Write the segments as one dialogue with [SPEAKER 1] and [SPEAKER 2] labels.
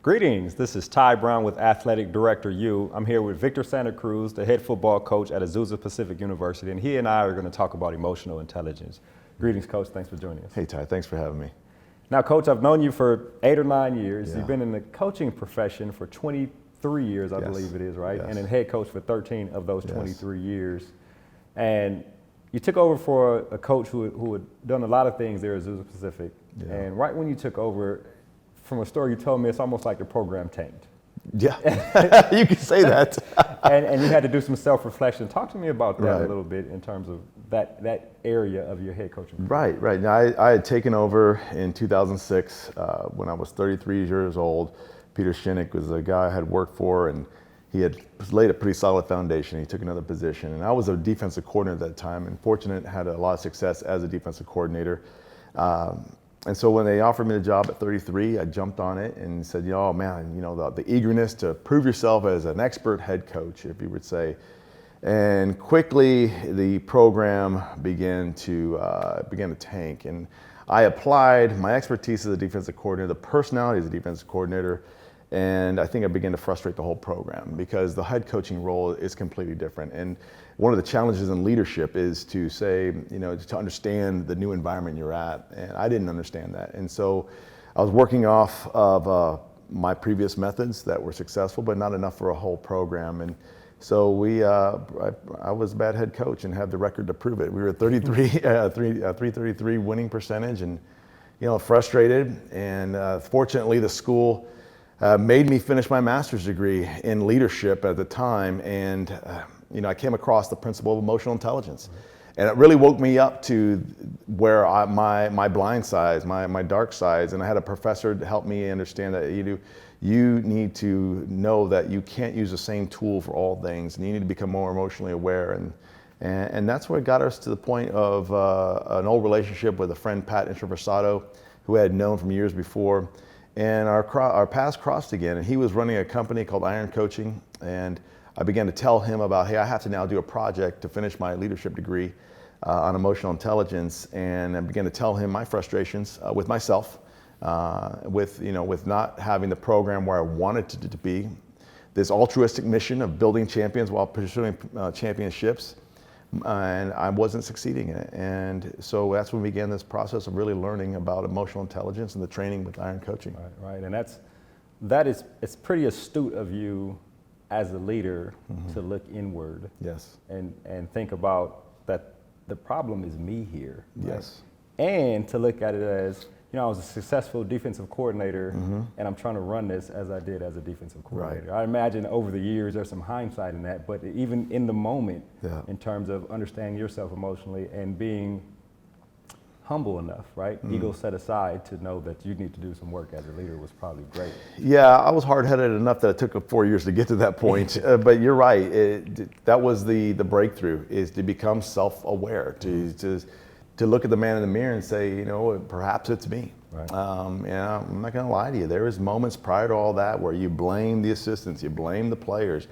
[SPEAKER 1] Greetings, this is Ty Brown with AthleticDirectorU. I'm here with Victor Santa Cruz, the head football coach at Azusa Pacific University, and he and I are going to talk about emotional intelligence. Greetings, Coach. Thanks for joining us.
[SPEAKER 2] Hey, Ty. Thanks for having me.
[SPEAKER 1] Now, Coach, I've known you for 8 or 9 years.
[SPEAKER 2] Yeah.
[SPEAKER 1] You've been in the coaching profession for 23 years, I believe it is, right?
[SPEAKER 2] Yes.
[SPEAKER 1] And then head coach for 13 of those 23 years. And you took over for a coach who had done a lot of things there at Azusa Pacific.
[SPEAKER 2] Yeah.
[SPEAKER 1] And right when you took over, from a story you told me, it's almost like the program tanked.
[SPEAKER 2] Yeah, you can say that.
[SPEAKER 1] and you had to do some self-reflection. Talk to me about that
[SPEAKER 2] Right.
[SPEAKER 1] a little bit in terms of that area of your head coaching.
[SPEAKER 2] Right. Now, I had taken over in 2006 when I was 33 years old. Peter Shinnick was a guy I had worked for, and he had laid a pretty solid foundation. He took another position, and I was a defensive coordinator at that time, and fortunate, had a lot of success as a defensive coordinator. And so when they offered me the job at 33, I jumped on it and said, oh man, the eagerness to prove yourself as an expert head coach, if you would say. And quickly the program began to tank. And I applied my expertise as a defensive coordinator, the personality as a defensive coordinator, and I think I began to frustrate the whole program because the head coaching role is completely different. And one of the challenges in leadership is to say, to understand the new environment you're at. And I didn't understand that. And so I was working off of my previous methods that were successful, but not enough for a whole program. And so I was a bad head coach and have the record to prove it. We were at 333 winning percentage and, frustrated. And fortunately, the school made me finish my master's degree in leadership at the time, and I came across the principle of emotional intelligence, and it really woke me up to where my blind sides, my dark sides, and I had a professor to help me understand that you need to know that you can't use the same tool for all things, and you need to become more emotionally aware, and that's what got us to the point of an old relationship with a friend, Pat Introversato, who I had known from years before. And our paths crossed again, and he was running a company called Iron Coaching, and I began to tell him about, hey, I have to now do a project to finish my leadership degree on emotional intelligence, and I began to tell him my frustrations with myself, with not having the program where I wanted it to be, this altruistic mission of building champions while pursuing championships. And I wasn't succeeding in it. And so that's when we began this process of really learning about emotional intelligence and the training with Iron Coaching.
[SPEAKER 1] Right. And it's pretty astute of you as a leader to look inward.
[SPEAKER 2] Yes.
[SPEAKER 1] And think about that the problem is me here. Right?
[SPEAKER 2] Yes.
[SPEAKER 1] And to look at it as, I was a successful defensive coordinator, and I'm trying to run this as I did as a defensive coordinator. Right. I imagine over the years there's some hindsight in that, but even in the moment, in terms of understanding yourself emotionally and being humble enough, right? Ego set aside to know that you need to do some work as a leader was probably great.
[SPEAKER 2] Yeah, I was hard-headed enough that it took 4 years to get to that point. But you're right. That was the breakthrough, is to become self-aware, to look at the man in the mirror and say, perhaps it's me. Right. I'm not going to lie to you. There was moments prior to all that where you blame the assistants, you blame the players,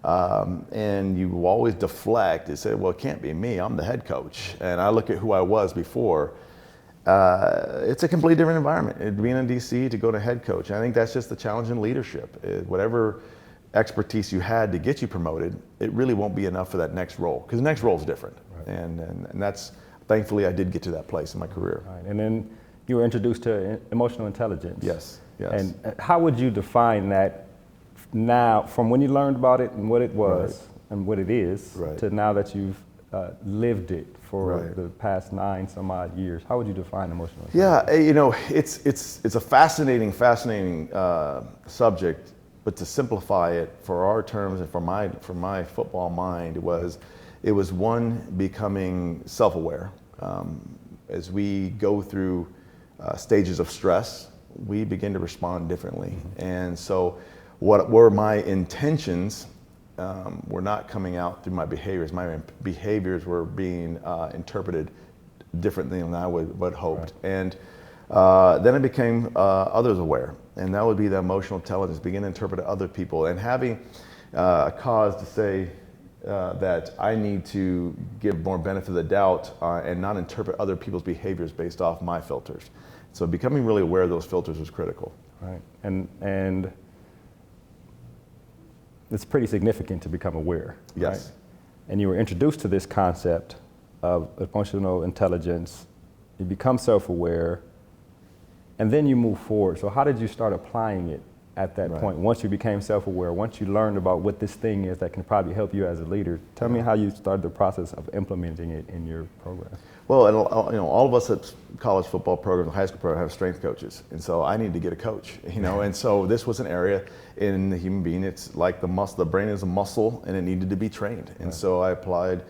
[SPEAKER 2] and you always deflect and say, well, it can't be me. I'm the head coach. And I look at who I was before. It's a completely different environment. Being in DC to go to head coach. And I think that's just the challenge in leadership. Whatever expertise you had to get you promoted, it really won't be enough for that next role, because the next role is different. Right. And that's, thankfully, I did get to that place in my career.
[SPEAKER 1] Right. And then you were introduced to emotional intelligence.
[SPEAKER 2] Yes.
[SPEAKER 1] And how would you define that now, from when you learned about it and what it was and what it is, to now that you've lived it for the past 9 some odd years? How would you define emotional intelligence?
[SPEAKER 2] It's a fascinating subject, but to simplify it for our terms and for my football mind, it was one, becoming self-aware. As we go through stages of stress, we begin to respond differently. And so what were my intentions were not coming out through my behaviors. My behaviors were being interpreted differently than I would hoped. Right. And then I became others aware. And that would be the emotional intelligence, begin to interpret other people and having a cause to say, that I need to give more benefit of the doubt and not interpret other people's behaviors based off my filters. So becoming really aware of those filters was critical.
[SPEAKER 1] Right. And it's pretty significant to become aware.
[SPEAKER 2] Yes.
[SPEAKER 1] Right? And you were introduced to this concept of emotional intelligence. You become self-aware, and then you move forward. So how did you start applying it at that point? Once you became self-aware, once you learned about what this thing is that can probably help you as a leader, tell me how you started the process of implementing it in your program.
[SPEAKER 2] Well, and, all of us at college football programs, high school programs, have strength coaches, and so I need to get a coach. And so this was an area in the human being. It's like the muscle. The brain is a muscle, and it needed to be trained. And so I applied.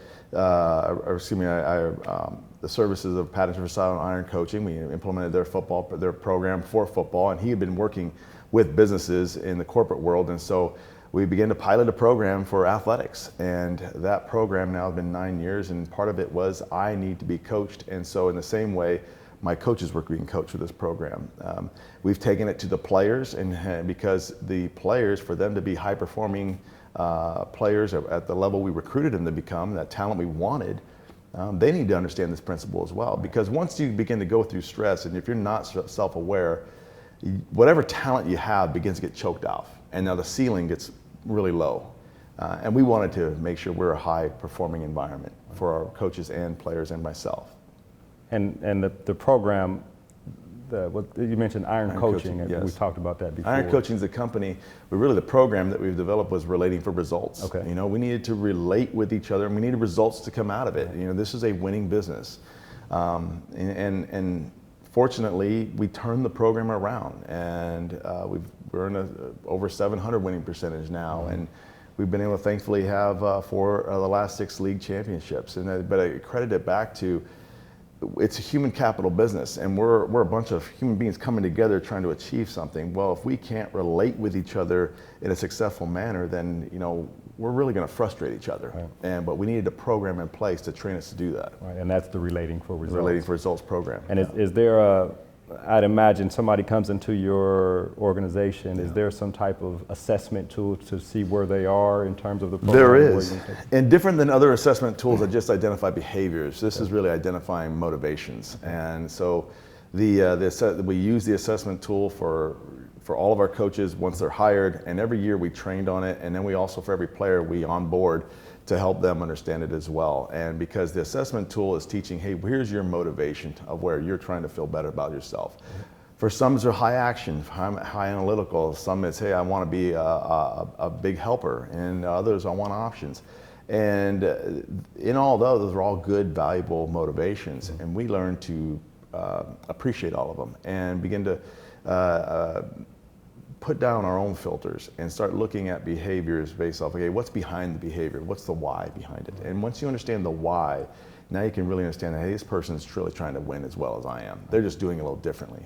[SPEAKER 2] The services of Patterson Versatile and Iron Coaching. We implemented their program for football, and he had been working with businesses in the corporate world, and so we began to pilot a program for athletics, and that program now has been 9 years, and part of it was I need to be coached, and so in the same way, my coaches were being coached with this program. We've taken it to the players, and because the players, for them to be high-performing players at the level we recruited them to become, that talent we wanted, they need to understand this principle as well, because once you begin to go through stress, and if you're not self-aware, whatever talent you have begins to get choked off, and now the ceiling gets really low. And we wanted to make sure we're a high-performing environment for our coaches and players and myself.
[SPEAKER 1] And the program, what you mentioned Iron Coaching, and
[SPEAKER 2] yes.
[SPEAKER 1] we talked about that before.
[SPEAKER 2] Iron Coaching is the company, but really the program that we've developed was relating for results.
[SPEAKER 1] Okay.
[SPEAKER 2] We needed to relate with each other, and we needed results to come out of it. This is a winning business. And fortunately, we turned the program around, and we're in over 700 winning percentage now, and we've been able to thankfully have 4 of the last 6 league championships. But I credit it back to it's a human capital business, and we're a bunch of human beings coming together trying to achieve something. Well, if we can't relate with each other in a successful manner, then we're really going to frustrate each other. Right. But we needed a program in place to train us to do that.
[SPEAKER 1] Right, and that's the Relating for Results.
[SPEAKER 2] Relating for Results program.
[SPEAKER 1] And is there I'd imagine somebody comes into your organization, is there some type of assessment tool to see where they are in terms of the program?
[SPEAKER 2] There is, and different than other assessment tools that just identify behaviors, this is really identifying motivations. And so we use the assessment tool for all of our coaches once they're hired, and every year we trained on it, and then we also, for every player, we onboard to help them understand it as well. And because the assessment tool is teaching, hey, here's your motivation of where you're trying to feel better about yourself. For some, it's high action, high analytical. Some it's, hey, I want to be a big helper, and others, I want options. And in all those are all good, valuable motivations, and we learn to appreciate all of them and begin to put down our own filters and start looking at behaviors based off, okay, what's behind the behavior? What's the why behind it? And once you understand the why, now you can really understand that, hey, this person's truly trying to win as well as I am. They're just doing it a little differently.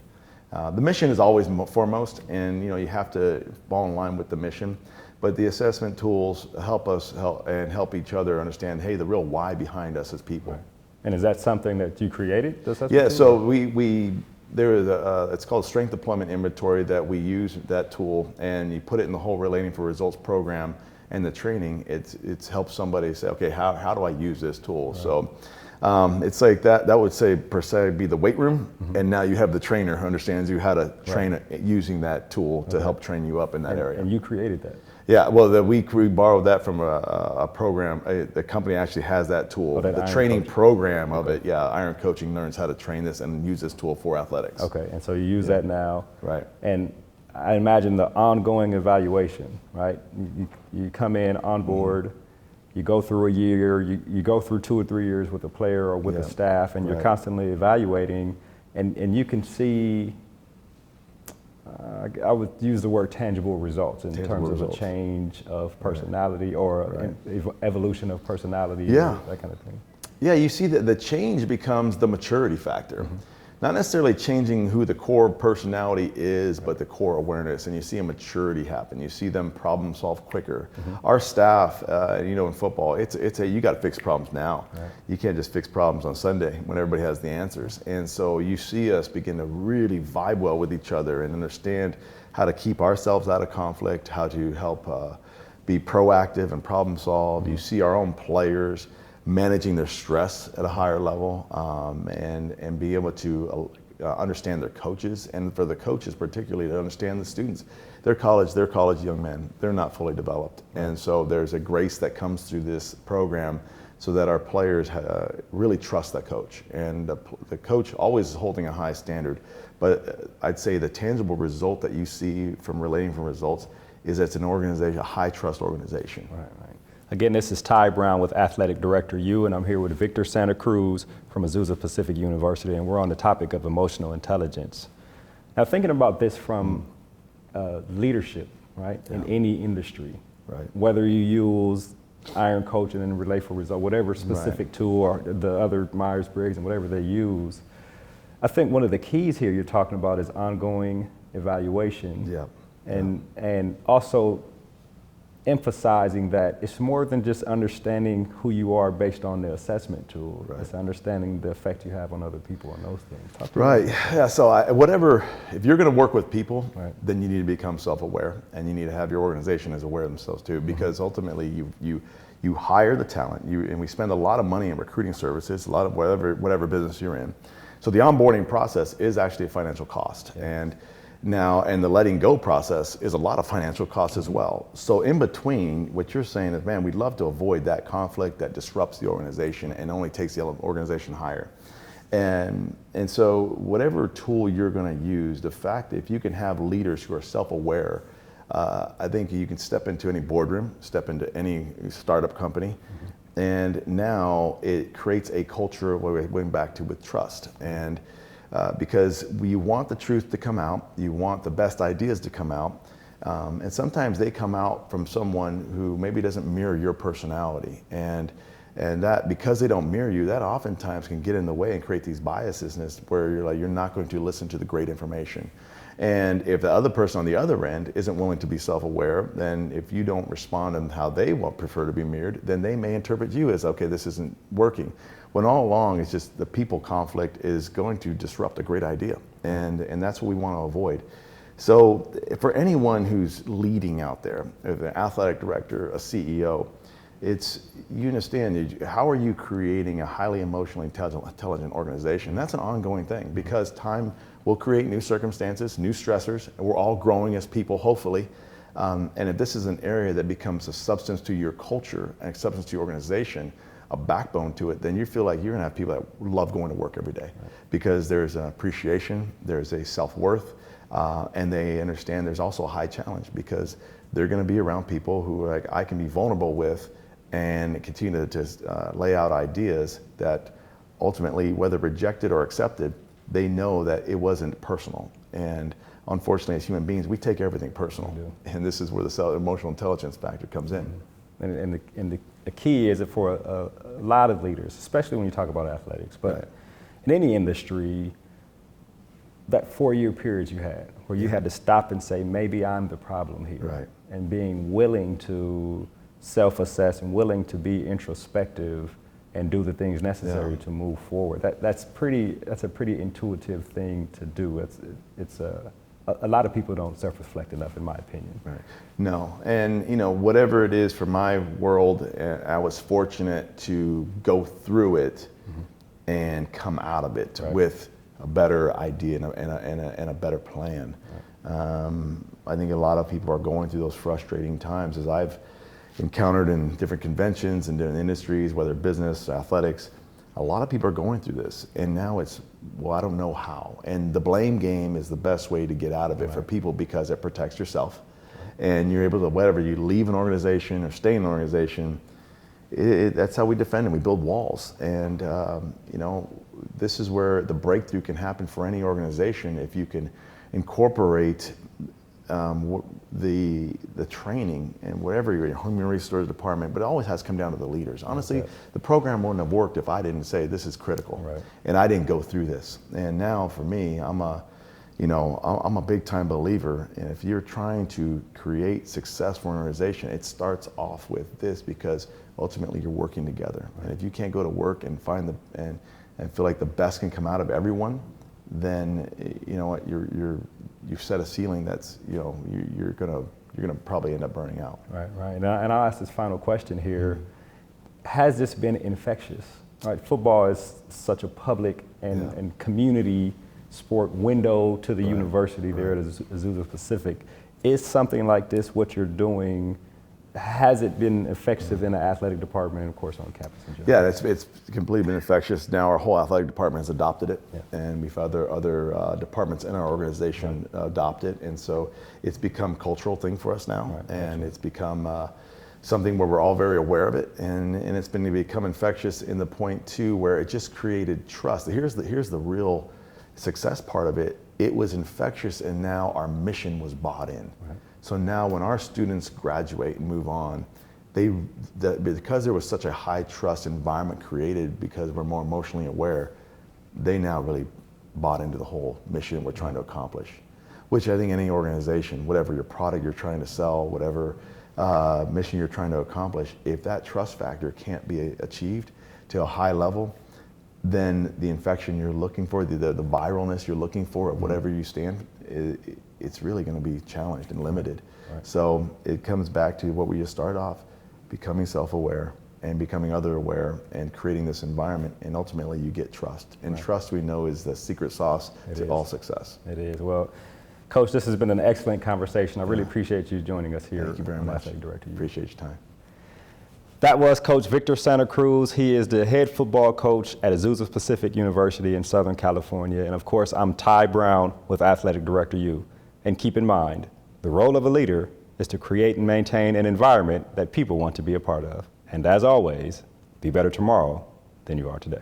[SPEAKER 2] The mission is always foremost, and you have to fall in line with the mission. But the assessment tools help us help each other understand, hey, the real why behind us as people.
[SPEAKER 1] Right. And is that something that you created? The assessment
[SPEAKER 2] yeah.
[SPEAKER 1] tool?
[SPEAKER 2] So there is it's called Strength Deployment Inventory that we use that tool, and you put it in the whole Relating for Results program and the training. It's helped somebody say, okay, how do I use this tool? Right. So it's like that would say per se be the weight room, and now you have the trainer who understands you how to train using that tool to help train you up in that area.
[SPEAKER 1] And you created that.
[SPEAKER 2] Yeah, well, we borrowed that from a program. The company actually has that tool. The training program of it, Iron Coaching learns how to train this and use this tool for athletics.
[SPEAKER 1] Okay, and so you use that now.
[SPEAKER 2] Right.
[SPEAKER 1] And I imagine the ongoing evaluation, right? You come in on board, you go through a year, you go through 2 or 3 years with a player or with the staff, and you're constantly evaluating, and you can see, I would use the word tangible results in terms of a change of personality or an evolution of personality, that kind of thing.
[SPEAKER 2] Yeah, you see that the change becomes the maturity factor. Not necessarily changing who the core personality is, but the core awareness, and you see a maturity happen. You see them problem solve quicker. Our staff, in football, you got to fix problems now. Right. You can't just fix problems on Sunday when everybody has the answers. And so you see us begin to really vibe well with each other and understand how to keep ourselves out of conflict, how to help be proactive and problem solve. You see our own players managing their stress at a higher level, and be able to understand their coaches, and for the coaches particularly to understand the students. They're college young men. They're not fully developed, and so there's a grace that comes through this program, so that our players really trust that coach, and the coach always is holding a high standard. But I'd say the tangible result that you see from relating from results is it's an organization, a high trust organization.
[SPEAKER 1] Right. Again, this is Ty Brown with AthleticDirectorU, and I'm here with Victor Santa Cruz from Azusa Pacific University, and we're on the topic of emotional intelligence. Now, thinking about this from leadership, right, in any industry,
[SPEAKER 2] right,
[SPEAKER 1] whether you use Iron Coach and then relate for result, whatever specific tool or the other Myers-Briggs and whatever they use, I think one of the keys here you're talking about is ongoing evaluation, and also emphasizing that it's more than just understanding who you are based on the assessment tool. Right. It's understanding the effect you have on other people and those things.
[SPEAKER 2] Right. Yeah. So if you're going to work with people, then you need to become self-aware, and you need to have your organization as aware of themselves too, because ultimately you hire the talent, and we spend a lot of money in recruiting services, a lot of whatever business you're in. So the onboarding process is actually a financial cost, and the letting go process is a lot of financial costs as well. So in between, what you're saying is, man, we'd love to avoid that conflict that disrupts the organization and only takes the organization higher. And so whatever tool you're going to use, the fact that if you can have leaders who are self-aware, I think you can step into any boardroom, step into any startup company, and now it creates a culture where we're going back to with trust. And because we want the truth to come out, you want the best ideas to come out, and sometimes they come out from someone who maybe doesn't mirror your personality, and that, because they don't mirror you, that oftentimes can get in the way and create these biases where you're not going to listen to the great information. And if the other person on the other end isn't willing to be self-aware, then if you don't respond in how they prefer to be mirrored, then they may interpret you as, okay, this isn't working. When all along, it's just the people conflict is going to disrupt a great idea. And that's what we want to avoid. So for anyone who's leading out there, an athletic director, a CEO, you understand, how are you creating a highly emotionally intelligent organization? That's an ongoing thing, because time will create new circumstances, new stressors, and we're all growing as people, hopefully. And if this is an area that becomes a substance to your culture and a substance to your organization, a backbone to it, then you feel like you're going to have people that love going to work every day, because there's an appreciation, there's a self-worth, and they understand there's also a high challenge, because they're going to be around people who I can be vulnerable with and continue to just lay out ideas that ultimately, whether rejected or accepted, they know that it wasn't personal. And unfortunately, as human beings, we take everything personal, and this is where the emotional intelligence factor comes in.
[SPEAKER 1] And the key is that for a lot of leaders, especially when you talk about athletics, but in any industry, that 4-year period you had, where you had to stop and say, maybe I'm the problem here, and being willing to self-assess and willing to be introspective and do the things necessary to move forward. That's a pretty intuitive thing to do. It's a lot of people don't self-reflect enough, in my opinion. Right.
[SPEAKER 2] No, and whatever it is for my world, I was fortunate to go through it and come out of it with a better idea and a better plan. I think a lot of people are going through those frustrating times, as I've encountered in different conventions and different industries, whether business, athletics. A lot of people are going through this, and now it's, well, I don't know how. And the blame game is the best way to get out of it for people, because it protects yourself. And you're able to, whether you leave an organization or stay in an organization, that's how we defend, and we build walls. And this is where the breakthrough can happen for any organization, if you can incorporate the training and whatever you're in, human resources department, but it always has to come down to the leaders. Honestly, the program wouldn't have worked if I didn't say this is critical, and I didn't go through this. And now for me, I'm a big time believer, and if you're trying to create success for an organization, it starts off with this, because ultimately you're working together. And if you can't go to work and find and feel like the best can come out of everyone, then you've set a ceiling that's you're gonna probably end up burning out.
[SPEAKER 1] Right. And I'll ask this final question here: has this been infectious? Right, football is such a public and community sport window to the university there at Azusa Pacific. Is something like this what you're doing? Has it been effective in the athletic department and, of course, on campus in general?
[SPEAKER 2] Yeah, it's completely been infectious. Now our whole athletic department has adopted it, and we've had other departments in our organization adopt it, and so it's become a cultural thing for us now, and it's become something where we're all very aware of it, and it's been to become infectious in the point too where it just created trust. Here's the real success part of it. It was infectious, and now our mission was bought in. So now when our students graduate and move on, because there was such a high trust environment created because we're more emotionally aware, they now really bought into the whole mission we're trying to accomplish, which I think any organization, whatever your product you're trying to sell, whatever mission you're trying to accomplish, if that trust factor can't be achieved to a high level, then the infection you're looking for, the viralness you're looking for at whatever you stand, it's really going to be challenged and limited. So it comes back to what we just started off, becoming self-aware and becoming other-aware and creating this environment, and ultimately you get trust. And trust, we know, is the secret sauce to all success.
[SPEAKER 1] It is. Well, Coach, this has been an excellent conversation. I really appreciate you joining us here.
[SPEAKER 2] Thank you very much.
[SPEAKER 1] AthleticDirectorU.
[SPEAKER 2] Appreciate your time.
[SPEAKER 1] That was Coach Victor Santa Cruz. He is the head football coach at Azusa Pacific University in Southern California. And of course, I'm Ty Brown with AthleticDirectorU. And keep in mind, the role of a leader is to create and maintain an environment that people want to be a part of. And as always, be better tomorrow than you are today.